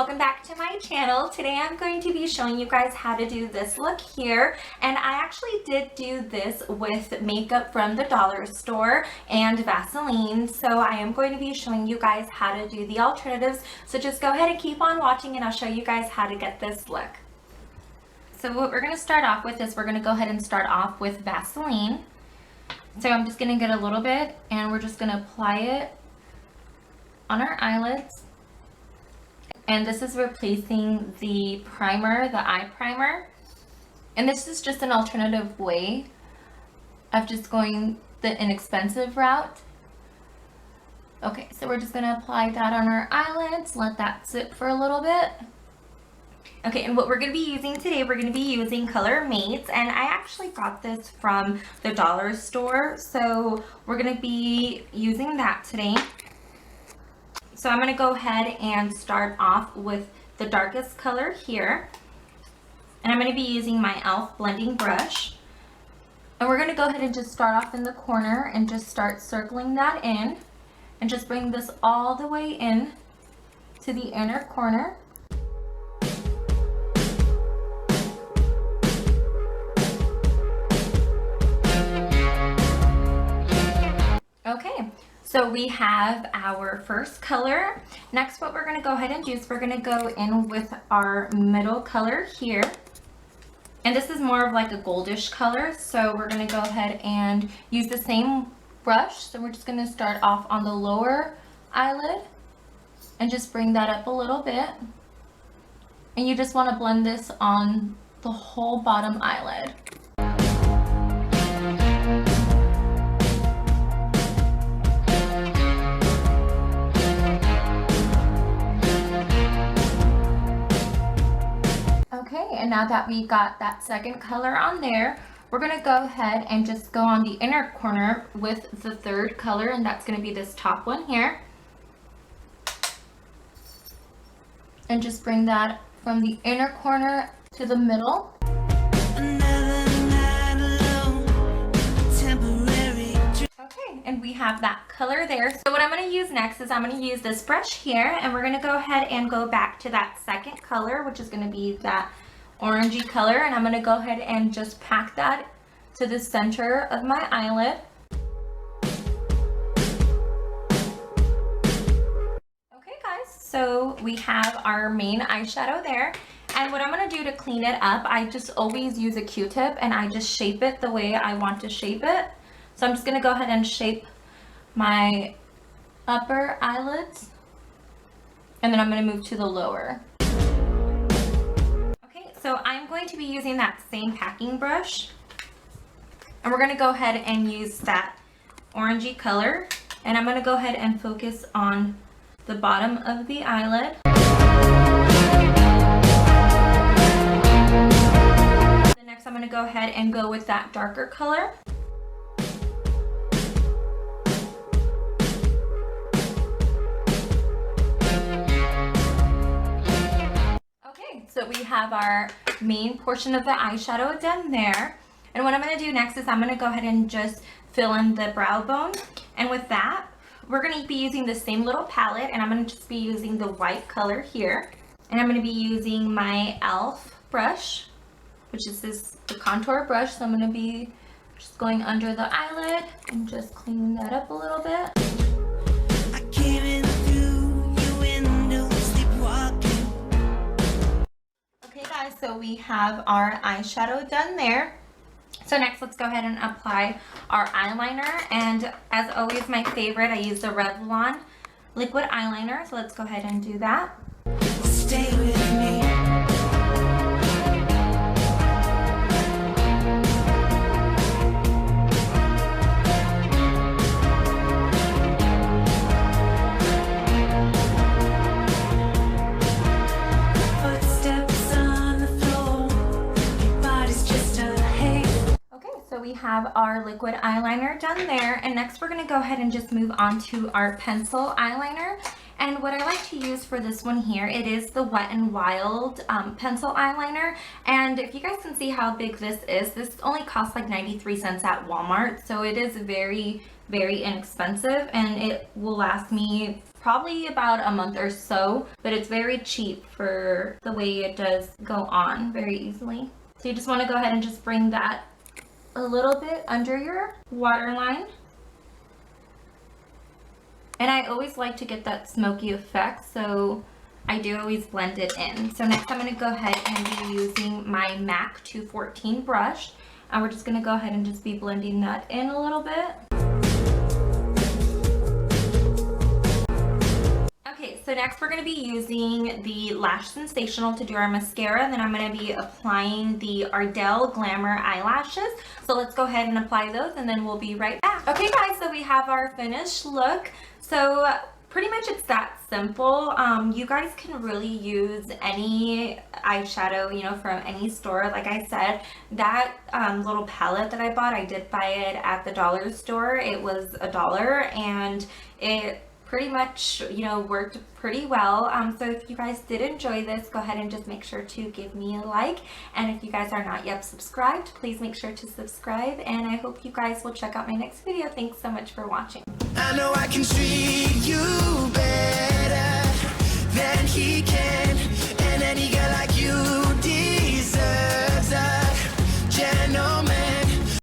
welcome back to my channel. Today I'm going to be showing you guys how to do this look here, and I actually did do this with makeup from the dollar store and Vaseline, so I am going to be showing you guys how to do the alternatives. So just go ahead and keep on watching and I'll show you guys how to get this look. So what we're going to start off with is we're going to go ahead and start off with Vaseline. So I'm just going to get a little bit and we're just going to apply it on our eyelids. And this is replacing the primer, the eye primer. And this is just an alternative way of just going the inexpensive route. Okay, so we're just going to apply that on our eyelids, let that sit for a little bit. Okay, and what we're going to be using today, we're going to be using Color Mates, and I actually got this from the dollar store, so we're going to be using that today. So I'm going to go ahead and start off with the darkest color here. And I'm going to be using my e.l.f. blending brush. And we're going to go ahead and just start off in the corner and just start circling that in. And just bring this all the way in to the inner corner. Okay. So we have our first color. Next, what we're going to go ahead and do is we're going to go in with our middle color here. And this is more of like a goldish color. So we're going to go ahead and use the same brush. So we're just going to start off on the lower eyelid and just bring that up a little bit. And you just want to blend this on the whole bottom eyelid. Okay, and now that we got that second color on there, we're going to go ahead and just go on the inner corner with the third color, and that's going to be this top one here. And just bring that from the inner corner to the middle. Okay, and we have that color there. So what I'm going to use next is I'm going to use this brush here, and we're going to go ahead and go back to that second color, which is going to be that orangey color, and I'm going to go ahead and just pack that to the center of my eyelid. Okay guys, so we have our main eyeshadow there, and what I'm going to do to clean it up, I just always use a Q-tip and I just shape it the way I want to shape it. So I'm just going to go ahead and shape my upper eyelids, and then I'm going to move to the lower. Okay, so I'm going to be using that same packing brush, and we're going to go ahead and use that orangey color, and I'm going to go ahead and focus on the bottom of the eyelid. The next I'm going to go ahead and go with that darker color. So we have our main portion of the eyeshadow done there. And what I'm going to do next is I'm going to go ahead and just fill in the brow bone. And with that, we're going to be using the same little palette, and I'm going to just be using the white color here. And I'm going to be using my e.l.f. brush, which is the contour brush. So I'm going to be just going under the eyelid and just cleaning that up a little bit. So we have our eyeshadow done there. So next, let's go ahead and apply our eyeliner. And as always, my favorite, I use the Revlon liquid eyeliner. So let's go ahead and do that. Stay with me. So we have our liquid eyeliner done there, and next we're going to go ahead and just move on to our pencil eyeliner. And what I like to use for this one here, it is the Wet n Wild pencil eyeliner. And if you guys can see how big this only costs like 93 cents at Walmart, so it is very, very inexpensive, and it will last me probably about a month or so, but it's very cheap for the way it does go on very easily. So you just want to go ahead and just bring that a little bit under your waterline. And I always like to get that smoky effect, so I do always blend it in. So next I'm going to go ahead and be using my MAC 214 brush. And we're just going to go ahead and just be blending that in a little bit. Okay, so next we're going to be using the Lash Sensational to do our mascara, and then I'm going to be applying the Ardell Glamour eyelashes. So let's go ahead and apply those, and then we'll be right back. Okay guys, so we have our finished look. So pretty much it's that simple. You guys can really use any eyeshadow, you know, from any store. Like I said, that little palette that I bought, I did buy it at the dollar store. It was $1, and it pretty much, you know, worked pretty well. So if you guys did enjoy this, go ahead and just make sure to give me a like. And if you guys are not yet subscribed, please make sure to subscribe. And I hope you guys will check out my next video. Thanks so much for watching. I know I can treat you better than he can.